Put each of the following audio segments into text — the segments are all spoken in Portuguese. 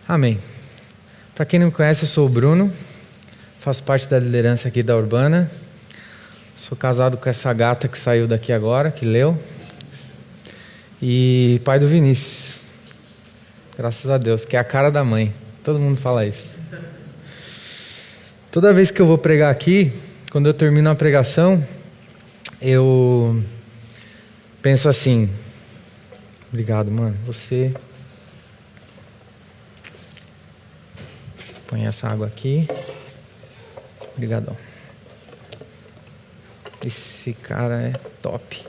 Amém. Para quem não me conhece, eu sou o Bruno, faço parte da liderança aqui da Urbana. Sou casado com essa gata que saiu daqui agora, que leu. E pai do Vinícius. Graças a Deus, que é a cara da mãe. Todo mundo fala isso. Toda vez que eu vou pregar aqui, quando eu termino a pregação, eu penso assim: obrigado, mano, você... Põe essa água aqui. Obrigadão. Esse cara é top.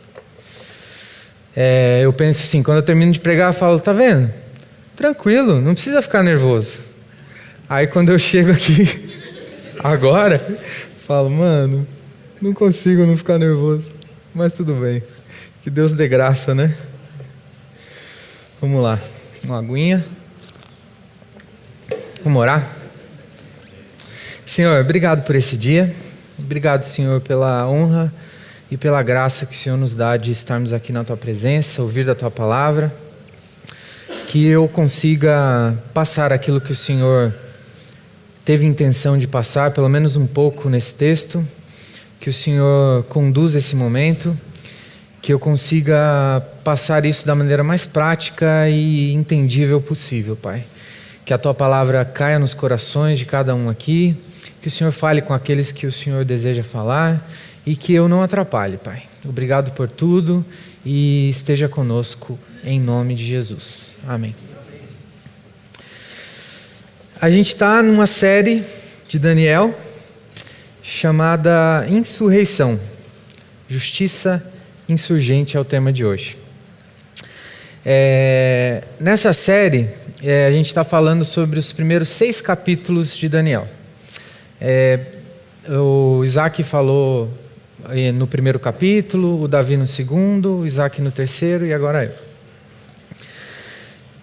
Eu penso assim, quando eu termino de pregar, eu falo, tá vendo? Tranquilo, não precisa ficar nervoso. Aí quando eu chego aqui, agora, falo, mano, não consigo não ficar nervoso. Mas tudo bem. Que Deus dê graça, né? Vamos lá. Uma aguinha. Vamos orar? Senhor, obrigado por esse dia. Obrigado, Senhor, pela honra e pela graça que o Senhor nos dá de estarmos aqui na Tua presença, ouvir da Tua palavra. Que eu consiga passar aquilo que o Senhor teve intenção de passar, pelo menos um pouco nesse texto. Que o Senhor conduza esse momento. Que eu consiga passar isso da maneira mais prática e entendível possível, Pai. Que a Tua palavra caia nos corações de cada um aqui. Que o Senhor fale com aqueles que o Senhor deseja falar e que eu não atrapalhe, Pai. Obrigado por tudo e esteja conosco em nome de Jesus. Amém. A gente está numa série de Daniel chamada Insurreição. Justiça insurgente é o tema de hoje. Nessa série, a gente está falando sobre os primeiros 6 capítulos de Daniel. O Isaac falou no primeiro capítulo, o Davi no segundo, o Isaac no terceiro e agora eu.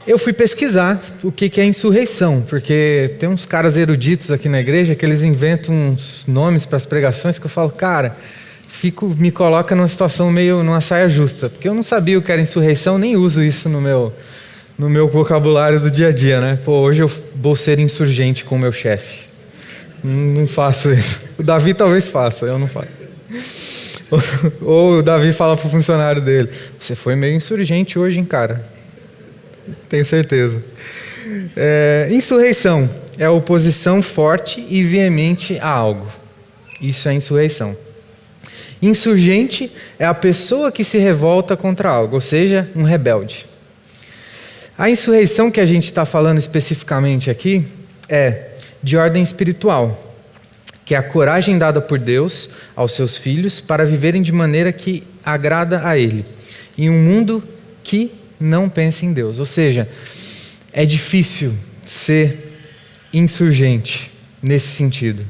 Eu fui pesquisar o que é insurreição, porque tem uns caras eruditos aqui na igreja que eles inventam uns nomes para as pregações que eu falo, cara, me coloca numa situação meio numa saia justa, porque eu não sabia o que era insurreição, nem uso isso no meu vocabulário do dia a dia, né? Pô, hoje eu vou ser insurgente com o meu chefe. Não faço isso. O Davi talvez faça, eu não faço. Ou o Davi fala pro funcionário dele, você foi meio insurgente hoje, hein, cara? Tenho certeza. Insurreição é oposição forte e veemente a algo. Isso é insurreição. Insurgente é a pessoa que se revolta contra algo, ou seja, um rebelde. A insurreição que a gente está falando especificamente aqui é de ordem espiritual, que é a coragem dada por Deus aos seus filhos para viverem de maneira que agrada a Ele, em um mundo que não pensa em Deus. Ou seja, é difícil ser insurgente nesse sentido.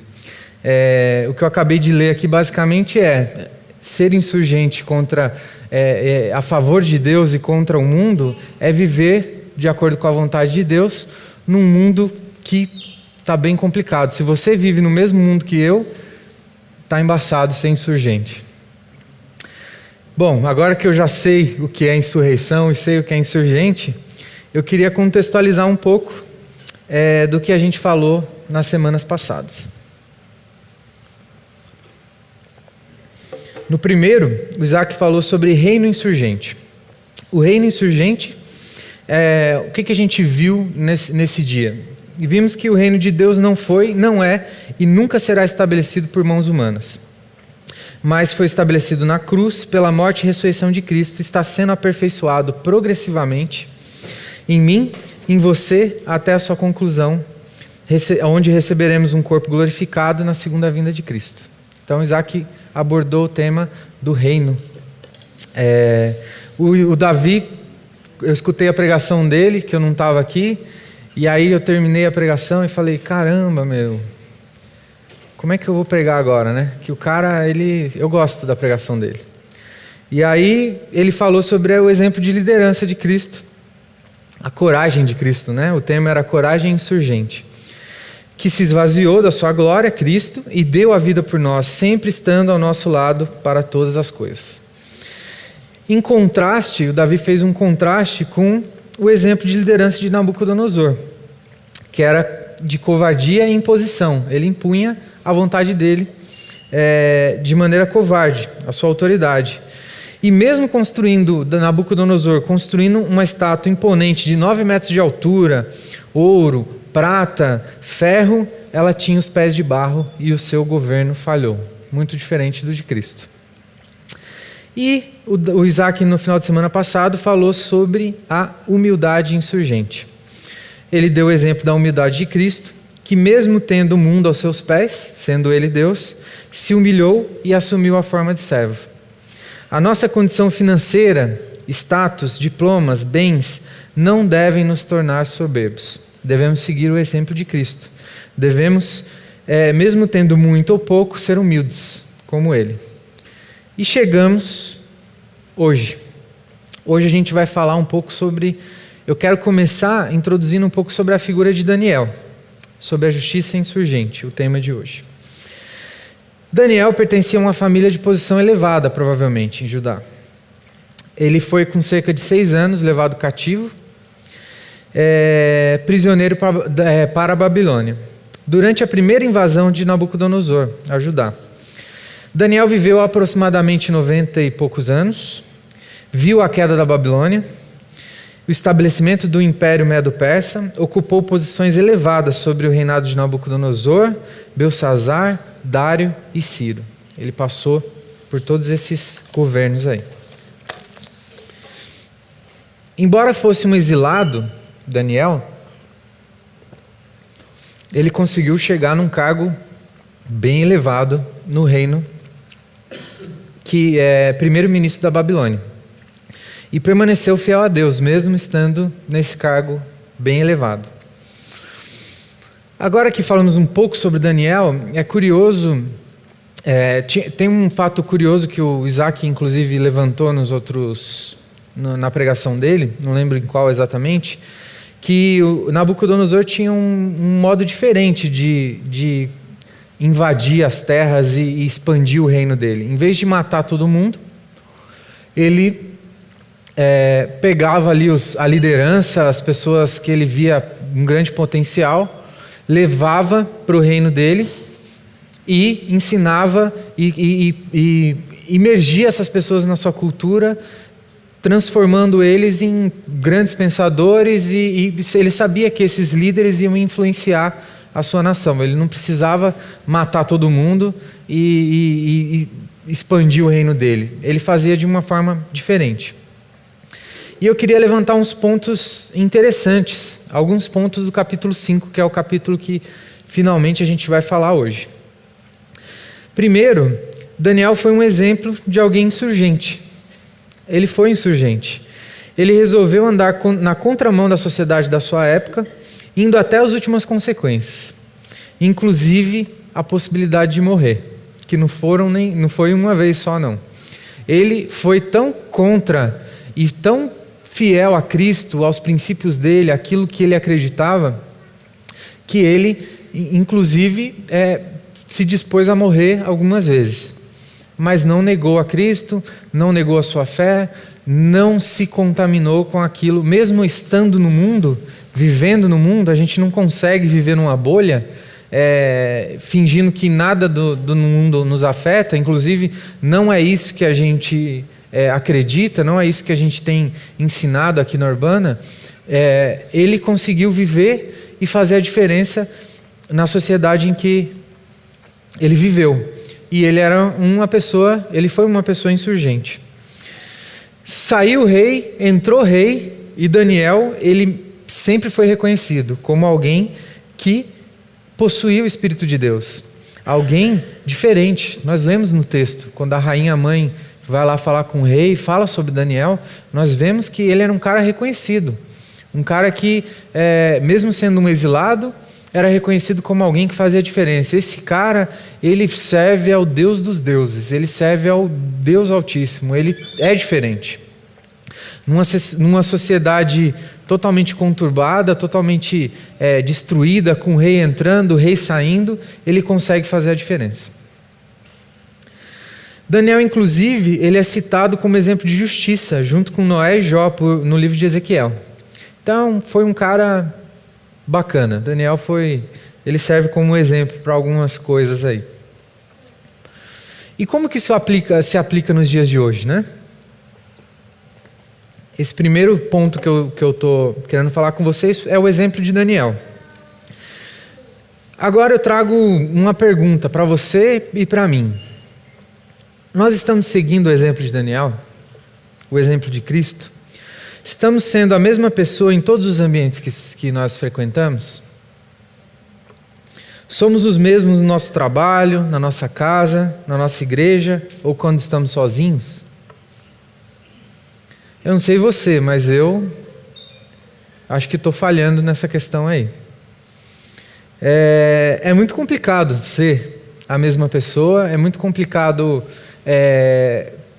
O que eu acabei de ler aqui basicamente é ser insurgente a favor de Deus e contra o mundo é viver de acordo com a vontade de Deus num mundo que está bem complicado. Se você vive no mesmo mundo que eu, está embaçado ser insurgente. Bom, agora que eu já sei o que é insurreição e sei o que é insurgente, eu queria contextualizar um pouco do que a gente falou nas semanas passadas. No primeiro, o Isaac falou sobre reino insurgente. O reino insurgente, o que a gente viu nesse dia? E vimos que o reino de Deus não foi, não é e nunca será estabelecido por mãos humanas. Mas foi estabelecido na cruz, pela morte e ressurreição de Cristo, está sendo aperfeiçoado progressivamente em mim, em você, até a sua conclusão, onde receberemos um corpo glorificado na segunda vinda de Cristo. Então Isaac abordou o tema do reino. O Davi, eu escutei a pregação dele, que eu não estava aqui, e aí eu terminei a pregação e falei, caramba, como é que eu vou pregar agora, né? Que o cara, eu gosto da pregação dele. E aí ele falou sobre o exemplo de liderança de Cristo, a coragem de Cristo, né? O tema era coragem insurgente, que se esvaziou da sua glória, Cristo, e deu a vida por nós, sempre estando ao nosso lado para todas as coisas. Em contraste, o Davi fez um contraste com o exemplo de liderança de Nabucodonosor, que era de covardia e imposição. Ele impunha a vontade dele de maneira covarde, a sua autoridade. E mesmo Nabucodonosor construindo uma estátua imponente de 9 metros de altura, ouro, prata, ferro, ela tinha os pés de barro e o seu governo falhou. Muito diferente do de Cristo. E o Isaac, no final de semana passado, falou sobre a humildade insurgente. Ele deu o exemplo da humildade de Cristo, que mesmo tendo o mundo aos seus pés, sendo ele Deus, se humilhou e assumiu a forma de servo. A nossa condição financeira, status, diplomas, bens, não devem nos tornar soberbos. Devemos seguir o exemplo de Cristo. Devemos, mesmo tendo muito ou pouco, ser humildes, como Ele. E chegamos hoje. Hoje a gente vai falar um pouco sobre... Eu quero começar introduzindo um pouco sobre a figura de Daniel, sobre a justiça insurgente, o tema de hoje. Daniel pertencia a uma família de posição elevada, provavelmente, em Judá. Ele foi, com cerca de 6 anos, levado cativo, prisioneiro para a Babilônia, durante a primeira invasão de Nabucodonosor a Judá. Daniel viveu aproximadamente 90 e poucos anos, viu a queda da Babilônia, o estabelecimento do Império Medo-Persa, ocupou posições elevadas sobre o reinado de Nabucodonosor, Belsazar, Dário e Ciro. Ele passou por todos esses governos aí. Embora fosse um exilado, Daniel, ele conseguiu chegar num cargo bem elevado no reino, que é primeiro-ministro da Babilônia. E permaneceu fiel a Deus, mesmo estando nesse cargo bem elevado. Agora que falamos um pouco sobre Daniel, é curioso, tem um fato curioso que o Isaac, inclusive, levantou na pregação dele, não lembro em qual exatamente, que o Nabucodonosor tinha um modo diferente de invadir as terras e expandir o reino dele. Em vez de matar todo mundo, ele pegava ali a liderança, as pessoas que ele via um grande potencial, levava para o reino dele e ensinava e imergia essas pessoas na sua cultura, transformando eles em grandes pensadores, e ele sabia que esses líderes iam influenciar a sua nação. Ele não precisava matar todo mundo e expandir o reino dele. Ele fazia de uma forma diferente. E eu queria levantar uns pontos interessantes, alguns pontos do capítulo 5, que é o capítulo que finalmente a gente vai falar hoje. Primeiro, Daniel foi um exemplo de alguém insurgente. Ele foi insurgente. Ele resolveu andar na contramão da sociedade da sua época, indo até as últimas consequências, inclusive a possibilidade de morrer, que não foi uma vez só, não. Ele foi tão contra e tão fiel a Cristo, aos princípios dele, aquilo que ele acreditava, que ele, inclusive, se dispôs a morrer algumas vezes. Mas não negou a Cristo, não negou a sua fé, não se contaminou com aquilo. Mesmo estando no mundo, vivendo no mundo, a gente não consegue viver numa bolha, fingindo que nada do mundo nos afeta. Inclusive, não é isso que a gente acredita, não é isso que a gente tem ensinado aqui na Urbana. Ele conseguiu viver e fazer a diferença na sociedade em que ele viveu. E ele foi uma pessoa insurgente. Saiu rei, entrou rei, e Daniel, ele sempre foi reconhecido como alguém que possuía o Espírito de Deus. Alguém diferente. Nós lemos no texto, quando a rainha mãe vai lá falar com o rei e fala sobre Daniel, nós vemos que ele era um cara reconhecido. Um cara que, mesmo sendo um exilado, era reconhecido como alguém que fazia diferença. Esse cara, ele serve ao Deus dos deuses, ele serve ao Deus Altíssimo, ele é diferente. Numa sociedade totalmente conturbada, totalmente destruída, com o rei entrando, o rei saindo, ele consegue fazer a diferença. Daniel, inclusive, ele é citado como exemplo de justiça, junto com Noé e Jó, no livro de Ezequiel. Então, foi um cara bacana. Daniel ele serve como exemplo para algumas coisas aí. E como que isso se aplica nos dias de hoje, né? Esse primeiro ponto que eu estou querendo falar com vocês é o exemplo de Daniel. Agora eu trago uma pergunta para você e para mim. Nós estamos seguindo o exemplo de Daniel? O exemplo de Cristo? Estamos sendo a mesma pessoa em todos os ambientes que nós frequentamos? Somos os mesmos no nosso trabalho, na nossa casa, na nossa igreja ou quando estamos sozinhos? Eu não sei você, mas eu acho que estou falhando nessa questão aí. É muito complicado ser a mesma pessoa, é muito complicado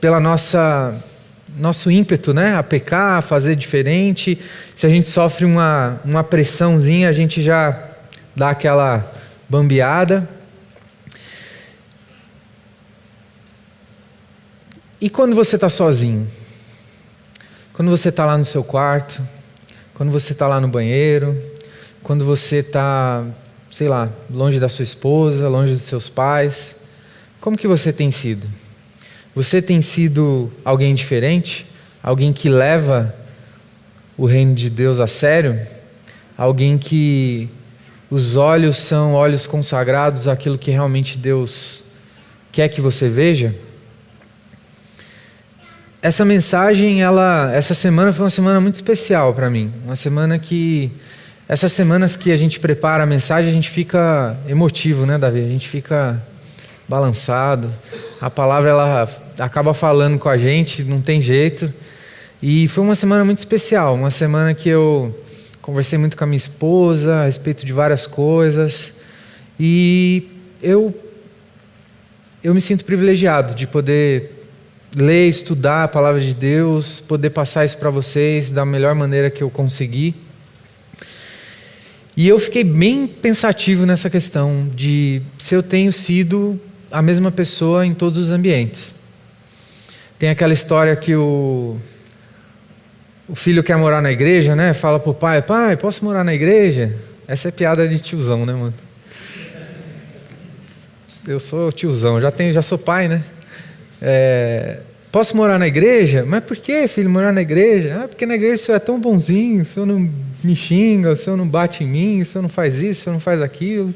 pela nosso ímpeto, né, a pecar, a fazer diferente. Se a gente sofre uma pressãozinha, a gente já dá aquela bambeada. E quando você está sozinho? Quando você está lá no seu quarto, quando você está lá no banheiro, quando você está, sei lá, longe da sua esposa, longe dos seus pais, como que você tem sido? Você tem sido alguém diferente? Alguém que leva o reino de Deus a sério? Alguém que os olhos são olhos consagrados àquilo que realmente Deus quer que você veja? Essa mensagem, essa semana foi uma semana muito especial para mim. Essas semanas que a gente prepara a mensagem, a gente fica emotivo, né, Davi? A gente fica balançado. A palavra, ela acaba falando com a gente, não tem jeito. E foi uma semana muito especial. Uma semana que eu conversei muito com a minha esposa a respeito de várias coisas. E eu me sinto privilegiado de poder ler, estudar a palavra de Deus, poder passar isso para vocês da melhor maneira que eu conseguir. E eu fiquei bem pensativo nessa questão de se eu tenho sido a mesma pessoa em todos os ambientes. Tem aquela história que o filho quer morar na igreja, né? Fala pro pai, posso morar na igreja? Essa é piada de tiozão, né, mano? Eu sou tiozão, já sou pai, né? Posso morar na igreja? Mas por que, filho, morar na igreja? Porque na igreja o senhor é tão bonzinho, o senhor não me xinga, o senhor não bate em mim, o senhor não faz isso, o senhor não faz aquilo.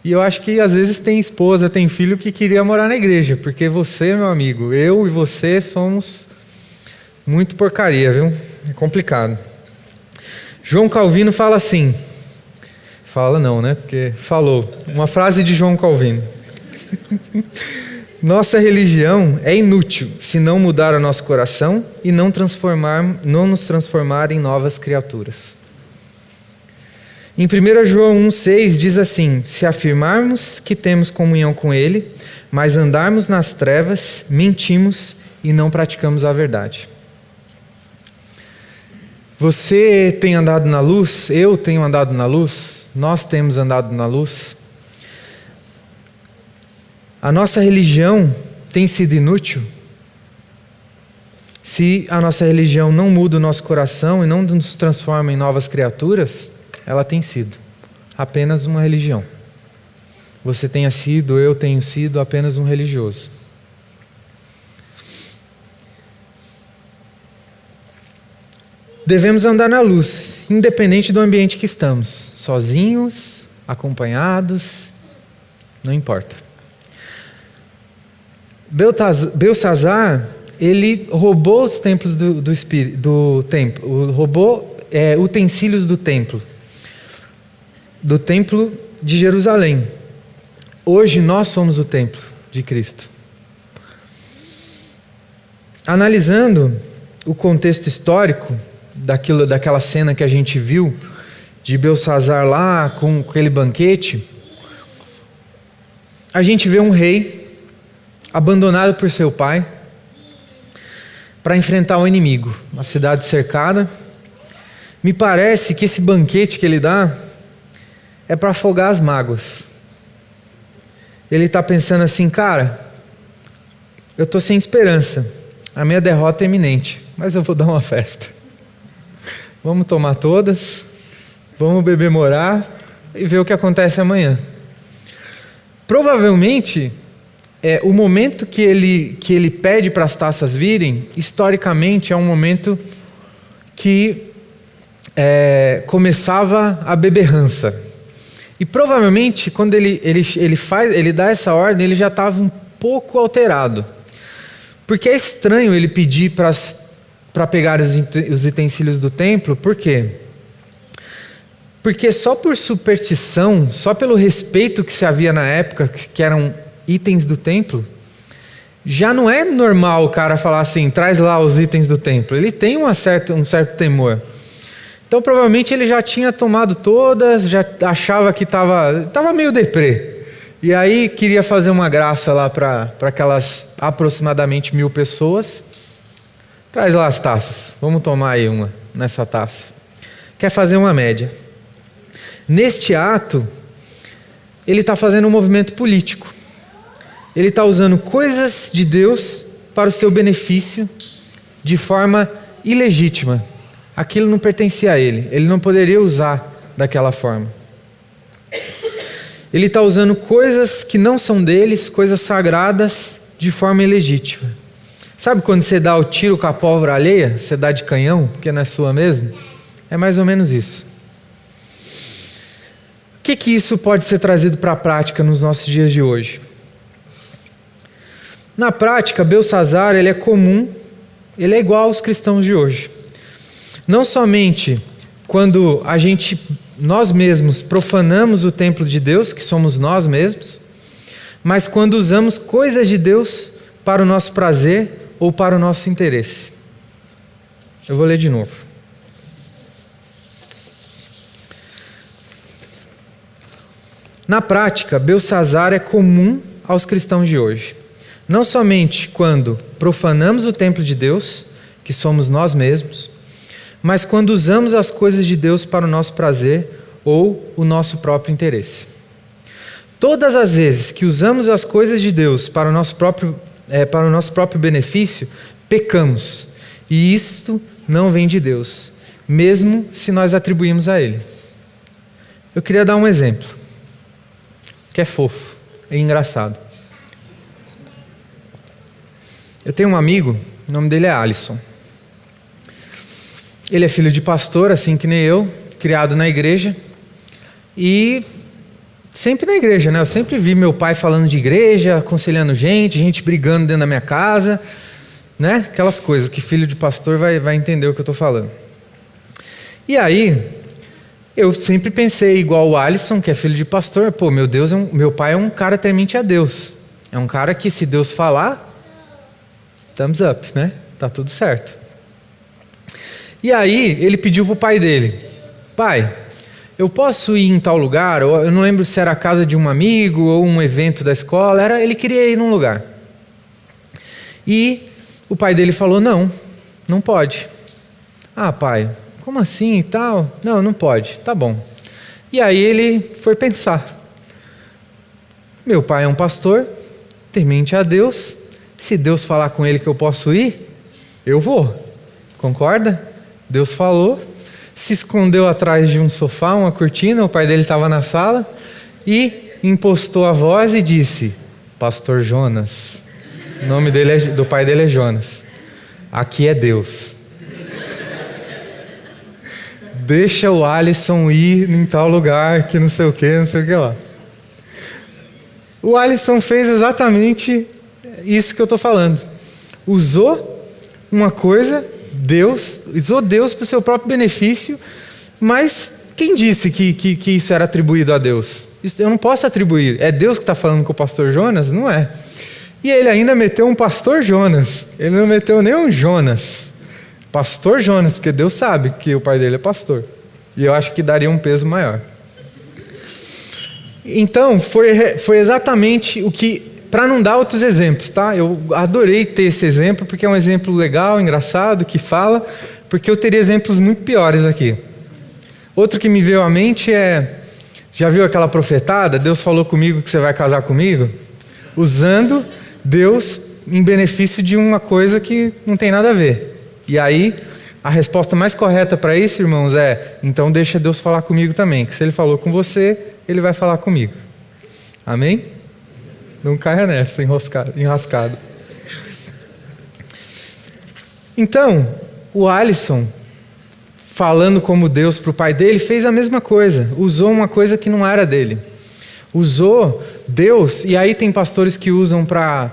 E eu acho que às vezes tem esposa, tem filho que queria morar na igreja, porque você, meu amigo, eu e você somos muito porcaria, viu? É complicado. João Calvino fala assim, fala não, né? Porque falou, uma frase de João Calvino. Nossa religião é inútil se não mudar o nosso coração e não nos transformar em novas criaturas. Em 1 João 1,6 diz assim: se afirmarmos que temos comunhão com Ele, mas andarmos nas trevas, mentimos e não praticamos a verdade. Você tem andado na luz, eu tenho andado na luz, nós temos andado na luz. A nossa religião tem sido inútil? Se a nossa religião não muda o nosso coração e não nos transforma em novas criaturas, ela tem sido apenas uma religião. Você tenha sido, eu tenho sido apenas um religioso. Devemos andar na luz, independente do ambiente que estamos, sozinhos, acompanhados, não importa. Belsazar, ele roubou os templos do templo, roubou utensílios do templo de Jerusalém. Hoje nós somos o templo de Cristo. Analisando o contexto histórico daquela cena que a gente viu de Belsazar lá com aquele banquete, a gente vê um rei abandonado por seu pai para enfrentar o inimigo, uma cidade cercada. Me parece que esse banquete que ele dá é para afogar as mágoas. Ele está pensando assim, cara, eu estou sem esperança, a minha derrota é iminente, mas eu vou dar uma festa. Vamos tomar todas vamos beber-morar e ver o que acontece amanhã. Provavelmente, o momento que ele pede para as taças virem, historicamente é um momento que começava a beberrança. E provavelmente, quando ele dá essa ordem, ele já estava um pouco alterado. Porque é estranho ele pedir para pegar os utensílios do templo, por quê? Porque só por superstição, só pelo respeito que se havia na época, que eram itens do templo, já não é normal o cara falar assim, traz lá os itens do templo. Ele tem um certo temor. Então provavelmente ele já tinha tomado todas, já achava que estava meio deprê. E aí queria fazer uma graça lá para aquelas aproximadamente 1000 pessoas. Traz lá as taças, vamos tomar aí uma nessa taça. Quer fazer uma média. Neste ato, ele está fazendo um movimento político. Ele está usando coisas de Deus para o seu benefício de forma ilegítima. Aquilo não pertencia a ele. Ele não poderia usar daquela forma. Ele está usando coisas que não são deles, coisas sagradas, de forma ilegítima. Sabe quando você dá o tiro com a pólvora alheia? Você dá de canhão, porque não é sua mesmo? É mais ou menos isso. O que isso pode ser trazido para a prática nos nossos dias de hoje? Na prática, Belsassar, ele é comum, ele é igual aos cristãos de hoje. Não somente quando nós mesmos profanamos o templo de Deus, que somos nós mesmos, mas quando usamos coisas de Deus para o nosso prazer ou para o nosso interesse. Eu vou ler de novo. Na prática, Belsassar é comum aos cristãos de hoje. Não somente quando profanamos o templo de Deus, que somos nós mesmos, mas quando usamos as coisas de Deus para o nosso prazer ou o nosso próprio interesse. Todas as vezes que usamos as coisas de Deus para o nosso próprio benefício, pecamos. E isto não vem de Deus, mesmo se nós atribuímos a Ele. Eu queria dar um exemplo, que é fofo, é engraçado. Eu tenho um amigo, o nome dele é Alisson. Ele é filho de pastor, assim que nem eu, criado na igreja. E sempre na igreja, né? Eu sempre vi meu pai falando de igreja, aconselhando gente brigando dentro da minha casa, né? Aquelas coisas que filho de pastor vai entender o que eu estou falando. E aí, eu sempre pensei igual o Alisson, que é filho de pastor, pô, meu pai é um cara temente a Deus. É um cara que se Deus falar, thumbs up, né? Tá tudo certo. E aí, ele pediu para o pai dele, pai, eu posso ir em tal lugar? Eu não lembro se era a casa de um amigo ou um evento da escola, ele queria ir num lugar. E o pai dele falou, não pode. Ah, pai, como assim e tal? Não pode, tá bom. E aí ele foi pensar, meu pai é um pastor, temente a Deus, se Deus falar com ele que eu posso ir, eu vou, concorda? Deus falou, se escondeu atrás de um sofá, uma cortina, o pai dele estava na sala, e impostou a voz e disse, Pastor Jonas, o nome do pai dele é Jonas, aqui é Deus. Deixa o Alisson ir em tal lugar, que não sei o que lá. O Alisson fez exatamente isso que eu estou falando. Usou uma coisa, usou Deus para o seu próprio benefício, mas quem disse que isso era atribuído a Deus? Isso eu não posso atribuir. É Deus que está falando com o pastor Jonas? Não é. E ele ainda meteu um pastor Jonas. Ele não meteu nem um Jonas. Pastor Jonas, porque Deus sabe que o pai dele é pastor. E eu acho que daria um peso maior. Então, foi exatamente o que... Para não dar outros exemplos, tá? Eu adorei ter esse exemplo, porque é um exemplo legal, engraçado, que fala, porque eu teria exemplos muito piores aqui. Outro que me veio à mente é... Já viu aquela profetada? Deus falou comigo que você vai casar comigo? Usando Deus em benefício de uma coisa que não tem nada a ver. E aí, A resposta mais correta para isso, irmãos, é: então deixa Deus falar comigo também, que se Ele falou com você, Ele vai falar comigo. Amém? Não caia nessa, enrascado. Então, o Alisson, falando como Deus para o pai dele, fez a mesma coisa. Usou uma coisa que não era dele. Usou Deus, e aí tem pastores que usam para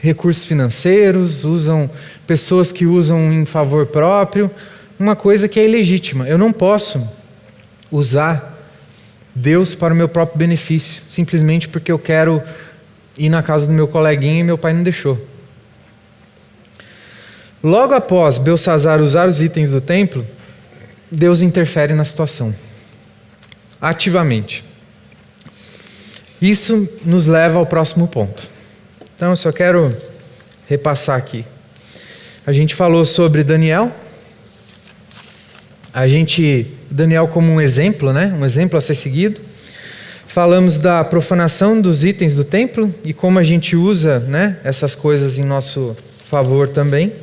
recursos financeiros, usam pessoas que usam em favor próprio, uma coisa que é ilegítima. Eu não posso usar Deus para o meu próprio benefício, simplesmente porque eu quero ir na casa do meu coleguinha e meu pai não deixou. Logo após Belsazzar usar os itens do templo, Deus interfere na situação, ativamente. Isso nos leva ao próximo ponto. Então, eu só quero repassar aqui. A gente falou sobre Daniel. Daniel como um exemplo, né? Um exemplo a ser seguido. Falamos da profanação dos itens do templo e como a gente usa, né, essas coisas em nosso favor também.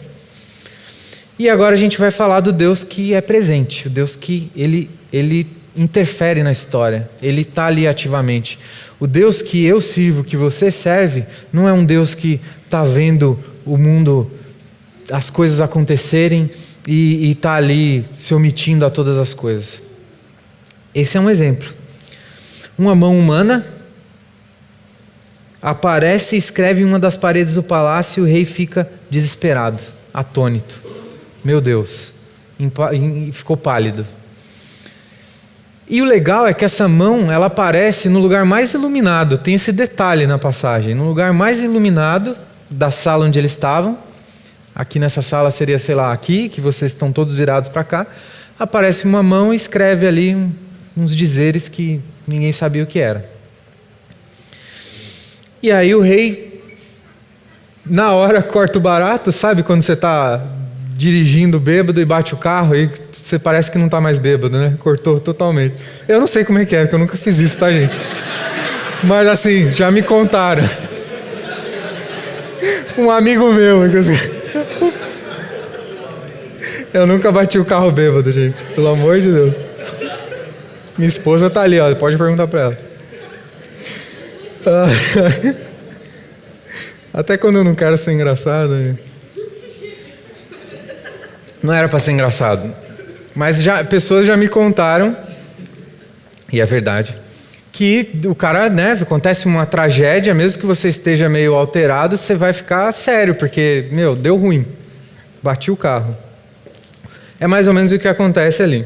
E agora a gente vai falar do Deus que é presente, o Deus que ele interfere na história, ele está ali ativamente. O Deus que eu sirvo, que você serve, não é um Deus que está vendo o mundo, as coisas acontecerem e está ali se omitindo a todas as coisas. Esse é um exemplo. Uma mão humana aparece e escreve em uma das paredes do palácio e o rei fica desesperado, atônito. Meu Deus, ficou pálido. E o legal é que essa mão, ela aparece no lugar mais iluminado, tem esse detalhe na passagem, no lugar mais iluminado da sala onde eles estavam. Aqui nessa sala seria, sei lá, aqui, que vocês estão todos virados para cá. Aparece uma mão e escreve ali uns dizeres que ninguém sabia o que era. E aí o rei, na hora, corta o barato, sabe quando você está dirigindo bêbado e bate o carro e você parece que não está mais bêbado, né? Cortou totalmente. Eu não sei como é que é, porque eu nunca fiz isso, tá, gente? Mas assim, já me contaram. Um amigo meu, eu nunca bati o carro bêbado, gente. Pelo amor de Deus. Minha esposa tá ali, ó. Pode perguntar para ela. Até quando eu não quero ser engraçado. Não era para ser engraçado. Mas pessoas já me contaram, e é verdade, que o cara, né, acontece uma tragédia, mesmo que você esteja meio alterado, você vai ficar sério, porque, deu ruim. Bati o carro. É mais ou menos o que acontece ali.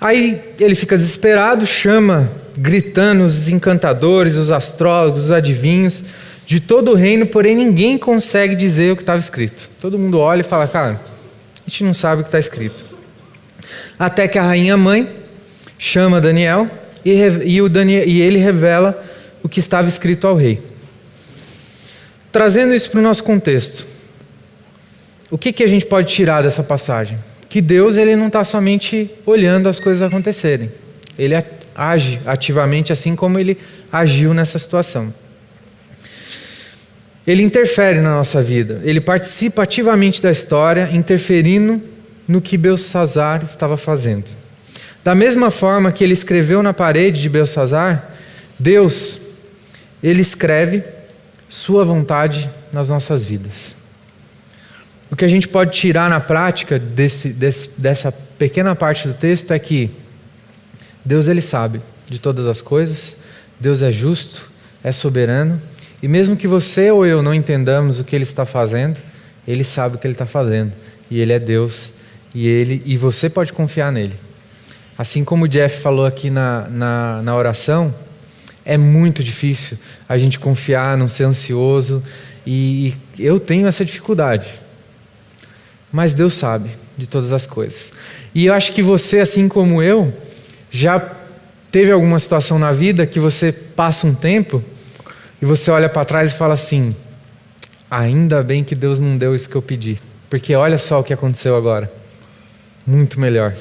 Aí ele fica desesperado, chama, gritando, os encantadores, os astrólogos, os adivinhos, de todo o reino, porém ninguém consegue dizer o que estava escrito. Todo mundo olha e fala, cara, a gente não sabe o que está escrito. Até que a rainha mãe chama Daniel e ele revela o que estava escrito ao rei. Trazendo isso para o nosso contexto, o que a gente pode tirar dessa passagem? Que Deus, ele não está somente olhando as coisas acontecerem. Ele age ativamente, assim como ele agiu nessa situação. Ele interfere na nossa vida. Ele participa ativamente da história, interferindo no que Belsazzar estava fazendo. Da mesma forma que ele escreveu na parede de Belsazzar, Deus, ele escreve sua vontade nas nossas vidas. O que a gente pode tirar na prática dessa pequena parte do texto é que Deus, ele sabe de todas as coisas, Deus é justo, é soberano, e mesmo que você ou eu não entendamos o que ele está fazendo, ele sabe o que ele está fazendo, e ele é Deus, e você pode confiar nele. Assim como o Jeff falou aqui na oração, é muito difícil a gente confiar, não ser ansioso, e eu tenho essa dificuldade. Mas Deus sabe de todas as coisas. E eu acho que você, assim como eu, já teve alguma situação na vida que você passa um tempo e você olha para trás e fala assim, ainda bem que Deus não deu isso que eu pedi, porque olha só o que aconteceu agora. Muito melhor.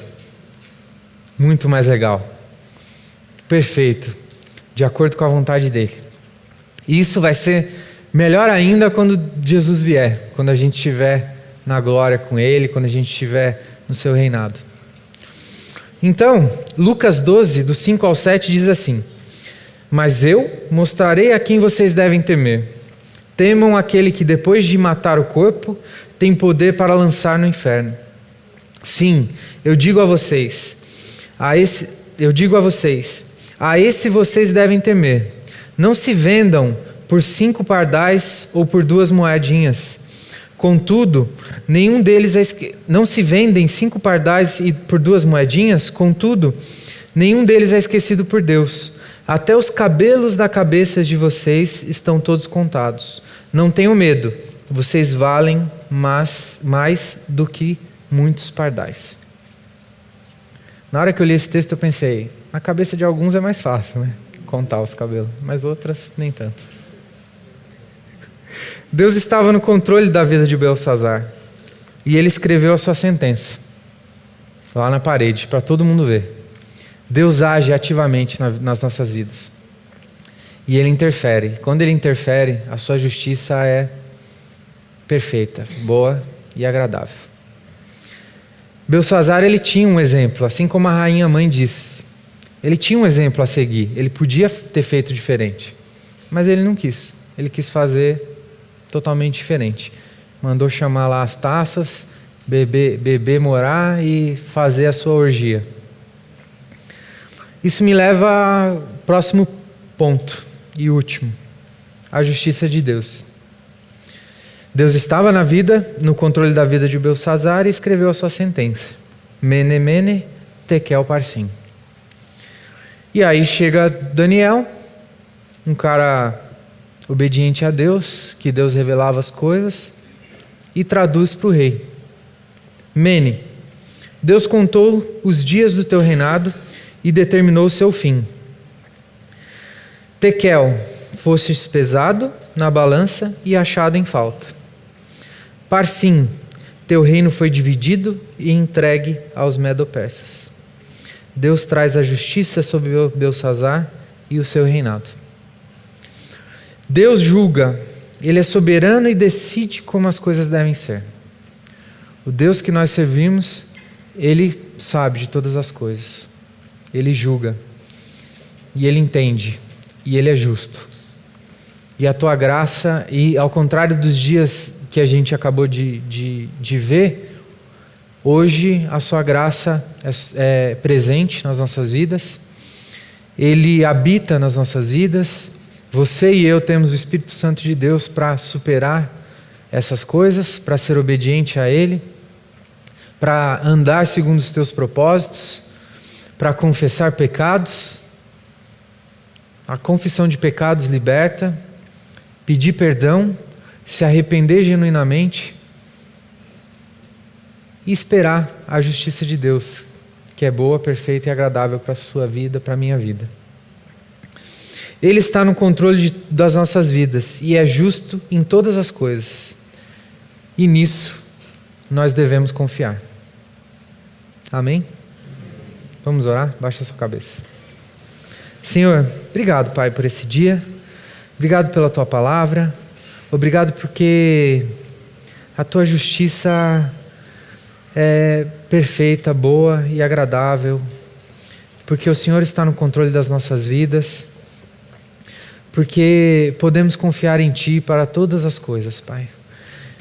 Muito mais legal. Perfeito. De acordo com a vontade dele. E isso vai ser melhor ainda quando Jesus vier, quando a gente estiver na glória com Ele, quando a gente estiver no seu reinado. Então, Lucas 12, do 5 ao 7, diz assim: Mas eu mostrarei a quem vocês devem temer. Temam aquele que, depois de matar o corpo, tem poder para lançar no inferno. Sim, eu digo a vocês, a esse vocês devem temer. Não se vendam por 5 pardais ou por 2 moedinhas. Contudo, nenhum deles não se vendem 5 pardais e por 2 moedinhas, contudo, nenhum deles é esquecido por Deus. Até os cabelos da cabeça de vocês estão todos contados. Não tenham medo, vocês valem mais do que muitos pardais. Na hora que eu li esse texto eu pensei, na cabeça de alguns é mais fácil, né? Contar os cabelos, mas outras nem tanto. Deus estava no controle da vida de Belsazar e ele escreveu a sua sentença lá na parede para todo mundo ver. Deus age ativamente nas nossas vidas e ele interfere. Quando ele interfere, a sua justiça é perfeita, boa e agradável. Belsazar, ele tinha um exemplo, assim como a rainha mãe disse. Ele tinha um exemplo a seguir, ele podia ter feito diferente, mas ele não quis. Ele quis fazer totalmente diferente. Mandou chamar lá as taças, beber, morar e fazer a sua orgia. Isso me leva ao próximo ponto e último: a justiça de Deus. Deus estava no controle da vida de Belsazar e escreveu a sua sentença. Mene, mene, tekel parsim. E aí chega Daniel, um cara obediente a Deus, que Deus revelava as coisas, e traduz para o rei. Mene, Deus contou os dias do teu reinado e determinou o seu fim. Tekel, fostes pesado na balança e achado em falta. Parsim, teu reino foi dividido e entregue aos medo-persas. Deus traz a justiça sobre Belsazar e o seu reinado. Deus julga, Ele é soberano e decide como as coisas devem ser. O Deus que nós servimos, Ele sabe de todas as coisas. Ele julga, e Ele entende, e Ele é justo. E a tua graça, e ao contrário dos dias que a gente acabou de ver, hoje a sua graça é presente nas nossas vidas, Ele habita nas nossas vidas. Você e eu temos o Espírito Santo de Deus para superar essas coisas, para ser obediente a Ele, para andar segundo os teus propósitos, para confessar pecados. A confissão de pecados liberta, pedir perdão, se arrepender genuinamente e esperar a justiça de Deus, que é boa, perfeita e agradável para a sua vida, para a minha vida. Ele está no controle das nossas vidas e é justo em todas as coisas. E nisso nós devemos confiar. Amém? Vamos orar? Baixa a sua cabeça. Senhor, obrigado, Pai, por esse dia. Obrigado pela Tua palavra. Obrigado porque a Tua justiça é perfeita, boa e agradável. Porque o Senhor está no controle das nossas vidas. Porque podemos confiar em Ti para todas as coisas, Pai.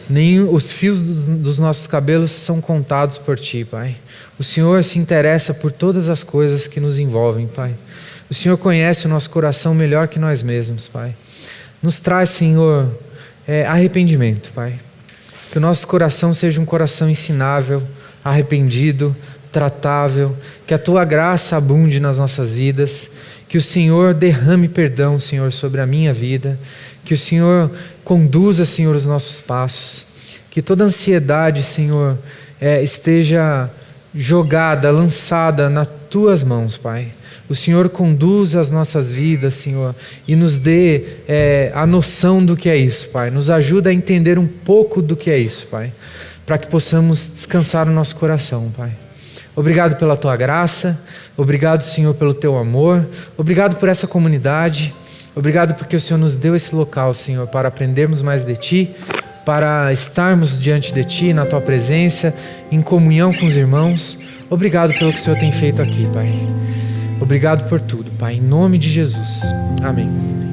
Nem os fios dos nossos cabelos são contados por Ti, Pai. O Senhor se interessa por todas as coisas que nos envolvem, Pai. O Senhor conhece o nosso coração melhor que nós mesmos, Pai. Nos traz, Senhor, arrependimento, Pai. Que o nosso coração seja um coração ensinável, arrependido, tratável. Que a Tua graça abunde nas nossas vidas. Que o Senhor derrame perdão, Senhor, sobre a minha vida. Que o Senhor conduza, Senhor, os nossos passos. Que toda ansiedade, Senhor, esteja jogada, lançada nas Tuas mãos, Pai. O Senhor conduza as nossas vidas, Senhor, e nos dê a noção do que é isso, Pai. Nos ajuda a entender um pouco do que é isso, Pai, para que possamos descansar no nosso coração, Pai. Obrigado pela Tua graça, obrigado, Senhor, pelo Teu amor, obrigado por essa comunidade, obrigado porque o Senhor nos deu esse local, Senhor, para aprendermos mais de Ti, para estarmos diante de Ti, na Tua presença, em comunhão com os irmãos. Obrigado pelo que o Senhor tem feito aqui, Pai. Obrigado por tudo, Pai, em nome de Jesus. Amém.